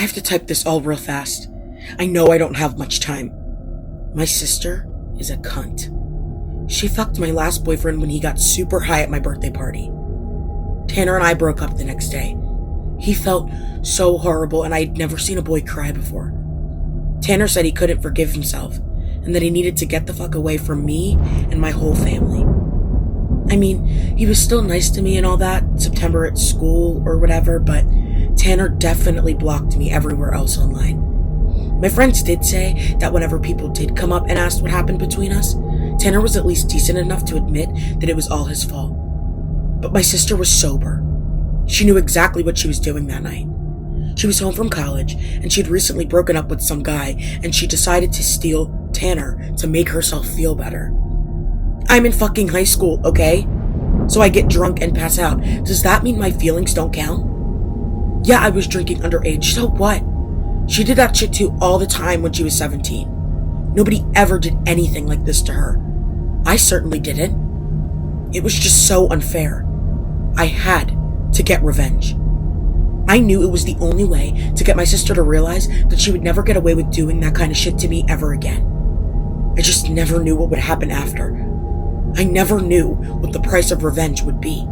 have to type this all real fast. I know I don't have much time. My sister is a cunt. She fucked my last boyfriend when he got super high at my birthday party. Tanner and I broke up the next day. He felt so horrible, and I'd never seen a boy cry before. Tanner said he couldn't forgive himself, and that he needed to get the fuck away from me and my whole family. I mean, he was still nice to me and all that, September at school or whatever, but Tanner definitely blocked me everywhere else online. My friends did say that whenever people did come up and asked what happened between us, Tanner was at least decent enough to admit that it was all his fault. But my sister was sober. She knew exactly what she was doing that night. She was home from college, and she'd recently broken up with some guy, and she decided to steal Tanner to make herself feel better. I'm in fucking high school, okay? So I get drunk and pass out. Does that mean my feelings don't count? Yeah, I was drinking underage, so what? She did that shit too all the time when she was 17. Nobody ever did anything like this to her. I certainly didn't. It was just so unfair. I had to get revenge. I knew it was the only way to get my sister to realize that she would never get away with doing that kind of shit to me ever again. I just never knew what would happen after. I never knew what the price of revenge would be.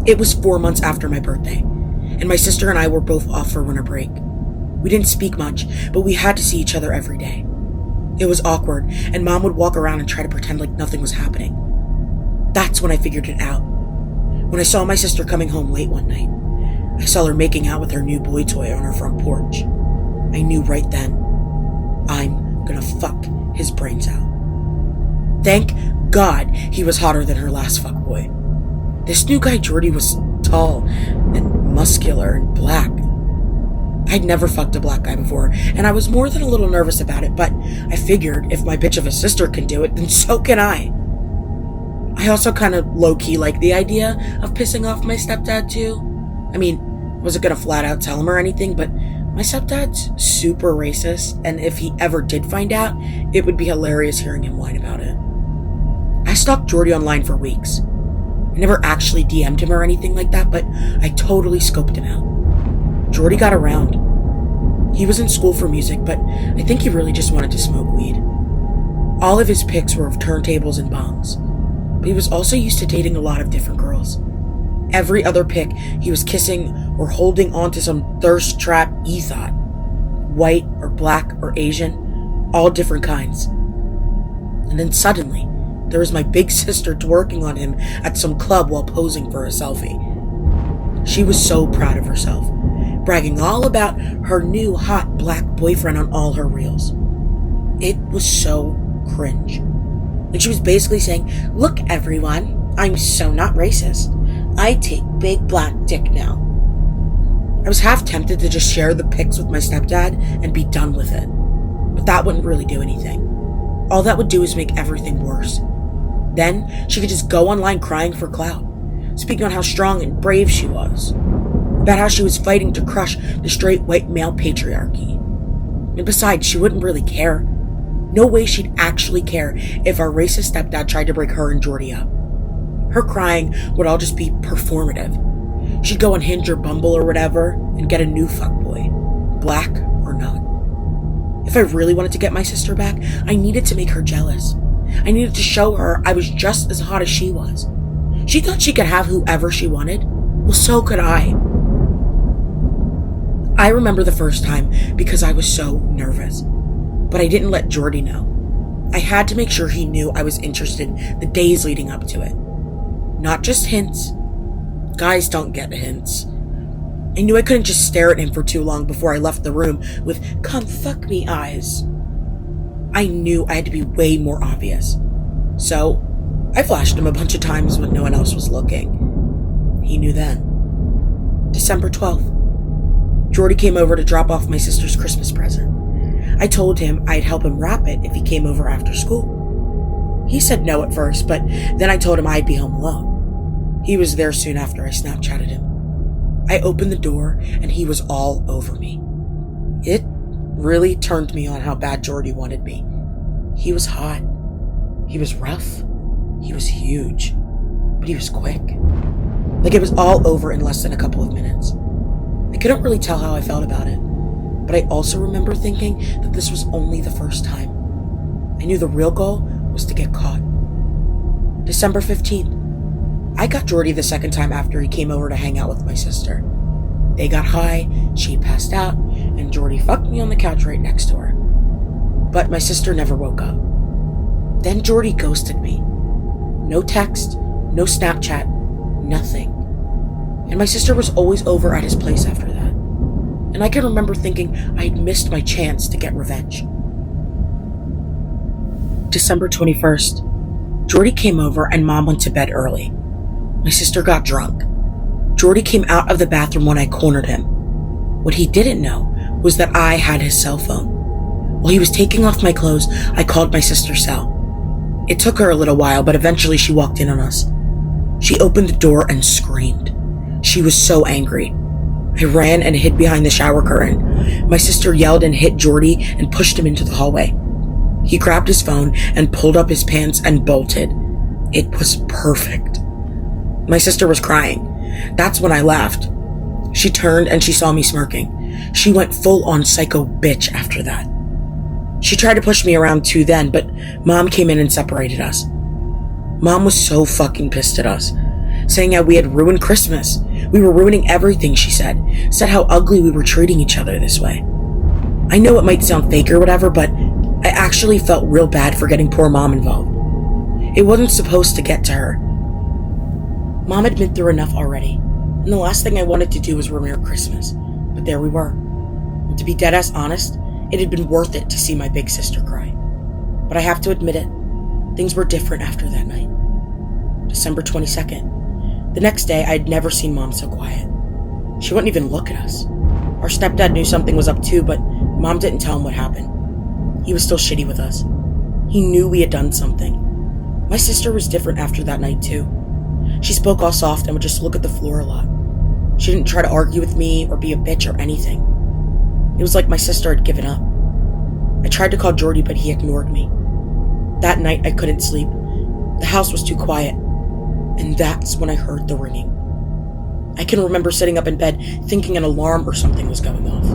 It was 4 months after my birthday, and my sister and I were both off for winter break. We didn't speak much, but we had to see each other every day. It was awkward, and Mom would walk around and try to pretend like nothing was happening. That's when I figured it out. When I saw my sister coming home late one night, I saw her making out with her new boy toy on her front porch. I knew right then, I'm gonna fuck his brains out. Thank God he was hotter than her last fuckboy. This new guy Jordy was tall and muscular and black. I'd never fucked a black guy before, and I was more than a little nervous about it, but I figured if my bitch of a sister can do it, then so can I. I also kind of low-key like the idea of pissing off my stepdad too. I mean, I wasn't gonna flat out tell him or anything, but my stepdad's super racist, and if he ever did find out, it would be hilarious hearing him whine about it. I stalked Jordy online for weeks. I never actually DM'd him or anything like that, but I totally scoped him out. Jordy got around. He was in school for music, but I think he really just wanted to smoke weed. All of his pics were of turntables and bongs, but he was also used to dating a lot of different girls. Every other pic, he was kissing or holding onto some thirst trap he thought. White or black or Asian, all different kinds. And then suddenly, there was my big sister twerking on him at some club while posing for a selfie. She was so proud of herself, bragging all about her new hot black boyfriend on all her reels. It was so cringe. And she was basically saying, "Look everyone, I'm so not racist. I take big black dick now." I was half tempted to just share the pics with my stepdad and be done with it. But that wouldn't really do anything. All that would do is make everything worse. Then she could just go online crying for clout, speaking on how strong and brave she was, about how she was fighting to crush the straight white male patriarchy. And besides, she wouldn't really care. No way she'd actually care if our racist stepdad tried to break her and Jordy up. Her crying would all just be performative. She'd go on Hinge or Bumble or whatever and get a new fuckboy, black or not. If I really wanted to get my sister back, I needed to make her jealous. I needed to show her I was just as hot as she was. She thought she could have whoever she wanted. Well, so could I. I remember the first time because I was so nervous. But I didn't let Jordy know. I had to make sure he knew I was interested the days leading up to it. Not just hints. Guys don't get hints. I knew I couldn't just stare at him for too long before I left the room with "come fuck me" eyes. I knew I had to be way more obvious. So, I flashed him a bunch of times when no one else was looking. He knew then. December 12th. Jordy came over to drop off my sister's Christmas present. I told him I'd help him wrap it if he came over after school. He said no at first, but then I told him I'd be home alone. He was there soon after I Snapchatted him. I opened the door and he was all over me. It really turned me on how bad Jordy wanted me. He was hot. He was rough. He was huge. But he was quick. Like it was all over in less than a couple of minutes. I couldn't really tell how I felt about it, but I also remember thinking that this was only the first time. I knew the real goal was to get caught. December 15th. I got Jordy the second time after he came over to hang out with my sister. They got high, she passed out, and Jordy fucked me on the couch right next to her. But my sister never woke up. Then Jordy ghosted me. No text, no Snapchat, nothing. And my sister was always over at his place after that. And I can remember thinking I had missed my chance to get revenge. December 21st. Jordy came over and Mom went to bed early. My sister got drunk. Jordy came out of the bathroom when I cornered him. What he didn't know was that I had his cell phone. While he was taking off my clothes, I called my sister's cell. It took her a little while, but eventually she walked in on us. She opened the door and screamed. She was so angry. I ran and hid behind the shower curtain. My sister yelled and hit Jordy and pushed him into the hallway. He grabbed his phone and pulled up his pants and bolted. It was perfect. My sister was crying. That's when I laughed. She turned and she saw me smirking. She went full on psycho bitch after that. She tried to push me around too then, but Mom came in and separated us. Mom was so fucking pissed at us, saying how we had ruined Christmas. We were ruining everything, she said. Said how ugly we were treating each other this way. I know it might sound fake or whatever, but I actually felt real bad for getting poor Mom involved. It wasn't supposed to get to her. Mom had been through enough already, and the last thing I wanted to do was ruin her Christmas. But there we were. And to be dead-ass honest, it had been worth it to see my big sister cry. But I have to admit it, things were different after that night. December 22nd. The next day, I had never seen Mom so quiet. She wouldn't even look at us. Our stepdad knew something was up too, but Mom didn't tell him what happened. He was still shitty with us. He knew we had done something. My sister was different after that night too. She spoke all soft and would just look at the floor a lot. She didn't try to argue with me or be a bitch or anything. It was like my sister had given up. I tried to call Jordy, but he ignored me. That night, I couldn't sleep. The house was too quiet. And that's when I heard the ringing. I can remember sitting up in bed thinking an alarm or something was going off.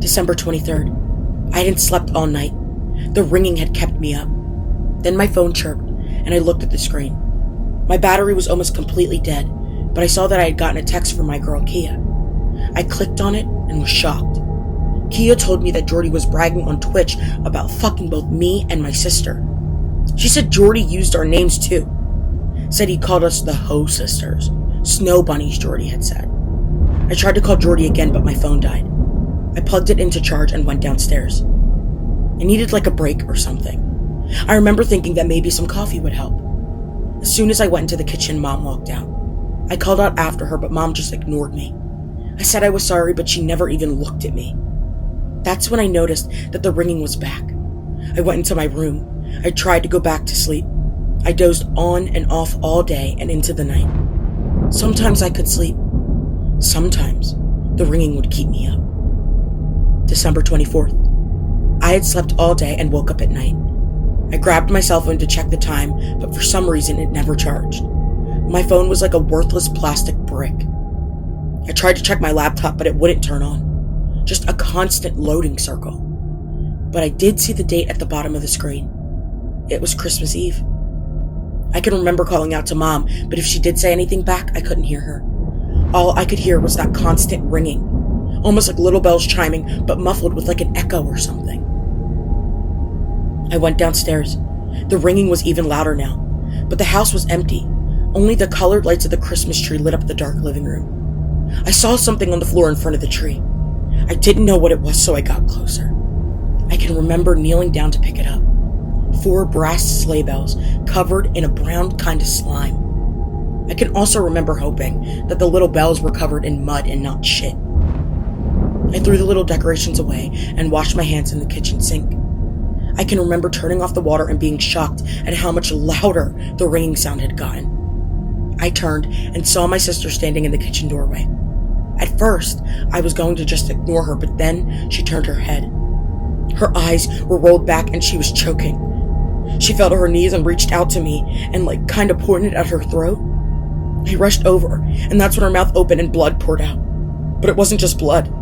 December 23rd. I hadn't slept all night. The ringing had kept me up. Then my phone chirped, and I looked at the screen. My battery was almost completely dead, but I saw that I had gotten a text from my girl, Kia. I clicked on it and was shocked. Kia told me that Jordy was bragging on Twitch about fucking both me and my sister. She said Jordy used our names too. Said he called us the Ho Sisters. Snow bunnies, Jordy had said. I tried to call Jordy again, but my phone died. I plugged it into charge and went downstairs. I needed like a break or something. I remember thinking that maybe some coffee would help. As soon as I went into the kitchen, Mom walked out. I called out after her, but Mom just ignored me. I said I was sorry, but she never even looked at me. That's when I noticed that the ringing was back. I went into my room. I tried to go back to sleep. I dozed on and off all day and into the night. Sometimes I could sleep. Sometimes the ringing would keep me up. December 24th. I had slept all day and woke up at night. I grabbed my cell phone to check the time, but for some reason it never charged. My phone was like a worthless plastic brick. I tried to check my laptop, but it wouldn't turn on. Just a constant loading circle. But I did see the date at the bottom of the screen. It was Christmas Eve. I can remember calling out to Mom, but if she did say anything back, I couldn't hear her. All I could hear was that constant ringing, almost like little bells chiming, but muffled with like an echo or something. I went downstairs. The ringing was even louder now, but the house was empty. Only the colored lights of the Christmas tree lit up the dark living room. I saw something on the floor in front of the tree. I didn't know what it was, so I got closer. I can remember kneeling down to pick it up. 4 brass sleigh bells covered in a brown kind of slime. I can also remember hoping that the little bells were covered in mud and not shit. I threw the little decorations away and washed my hands in the kitchen sink. I can remember turning off the water and being shocked at how much louder the ringing sound had gotten. I turned and saw my sister standing in the kitchen doorway. At first, I was going to just ignore her, but then she turned her head. Her eyes were rolled back and she was choking. She fell to her knees and reached out to me and kind of pointed at her throat. I rushed over, and that's when her mouth opened and blood poured out. But it wasn't just blood.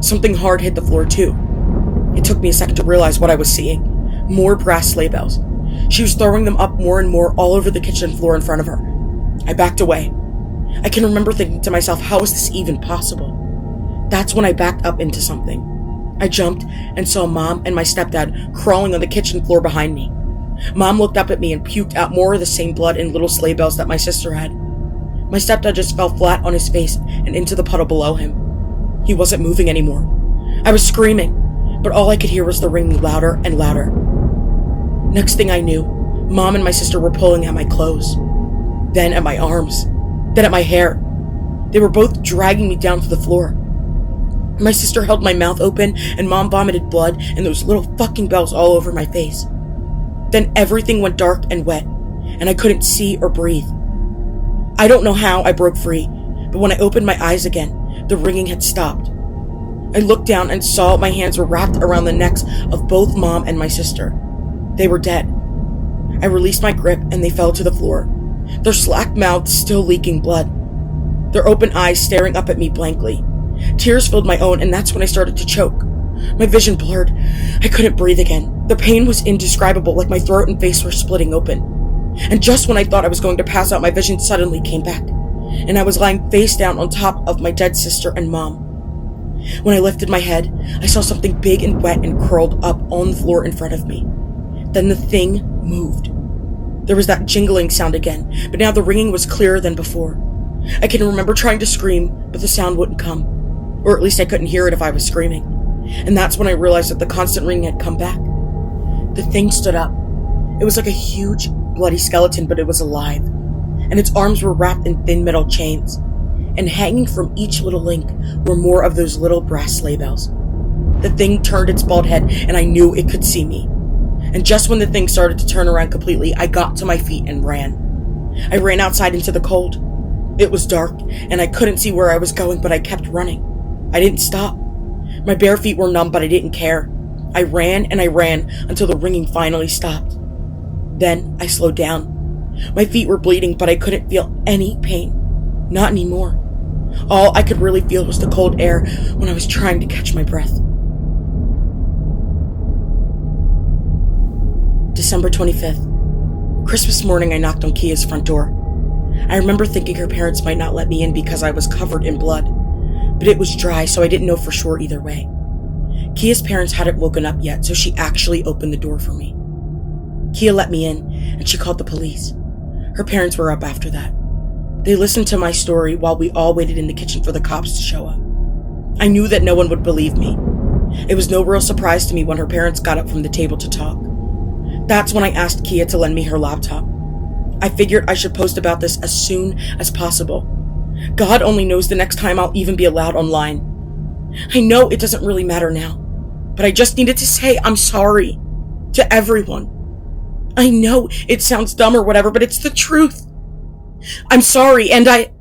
Something hard hit the floor too. It took me a second to realize what I was seeing. More brass sleigh bells. She was throwing them up more and more all over the kitchen floor in front of her. I backed away. I can remember thinking to myself, how is this even possible? That's when I backed up into something. I jumped and saw Mom and my stepdad crawling on the kitchen floor behind me. Mom looked up at me and puked out more of the same blood and little sleigh bells that my sister had. My stepdad just fell flat on his face and into the puddle below him. He wasn't moving anymore. I was screaming, but all I could hear was the ringing louder and louder. Next thing I knew, Mom and my sister were pulling at my clothes, then at my arms, then at my hair. They were both dragging me down to the floor. My sister held my mouth open, and Mom vomited blood and those little fucking bells all over my face. Then everything went dark and wet, and I couldn't see or breathe. I don't know how I broke free, but when I opened my eyes again, the ringing had stopped. I looked down and saw my hands were wrapped around the necks of both Mom and my sister. They were dead. I released my grip and they fell to the floor, their slack mouths still leaking blood, their open eyes staring up at me blankly. Tears filled my own, and that's when I started to choke. My vision blurred. I couldn't breathe again. The pain was indescribable, like my throat and face were splitting open. And just when I thought I was going to pass out, my vision suddenly came back, and I was lying face down on top of my dead sister and Mom. When I lifted my head, I saw something big and wet and curled up on the floor in front of me. Then the thing moved. There was that jingling sound again, but now the ringing was clearer than before. I can remember trying to scream, but the sound wouldn't come. Or at least I couldn't hear it if I was screaming. And that's when I realized that the constant ringing had come back. The thing stood up. It was like a huge, bloody skeleton, but it was alive. And its arms were wrapped in thin metal chains. And hanging from each little link were more of those little brass sleigh bells. The thing turned its bald head, and I knew it could see me. And just when the thing started to turn around completely, I got to my feet and ran. I ran outside into the cold. It was dark, and I couldn't see where I was going, but I kept running. I didn't stop. My bare feet were numb, but I didn't care. I ran and I ran until the ringing finally stopped. Then I slowed down. My feet were bleeding, but I couldn't feel any pain. Not anymore. All I could really feel was the cold air when I was trying to catch my breath. December 25th. Christmas morning, I knocked on Kia's front door. I remember thinking her parents might not let me in because I was covered in blood. But it was dry, so I didn't know for sure either way. Kia's parents hadn't woken up yet, so she actually opened the door for me. Kia let me in, and she called the police. Her parents were up after that. They listened to my story while we all waited in the kitchen for the cops to show up. I knew that no one would believe me. It was no real surprise to me when her parents got up from the table to talk. That's when I asked Kia to lend me her laptop. I figured I should post about this as soon as possible. God only knows the next time I'll even be allowed online. I know it doesn't really matter now, but I just needed to say I'm sorry to everyone. I know it sounds dumb or whatever, but it's the truth. I'm sorry, and I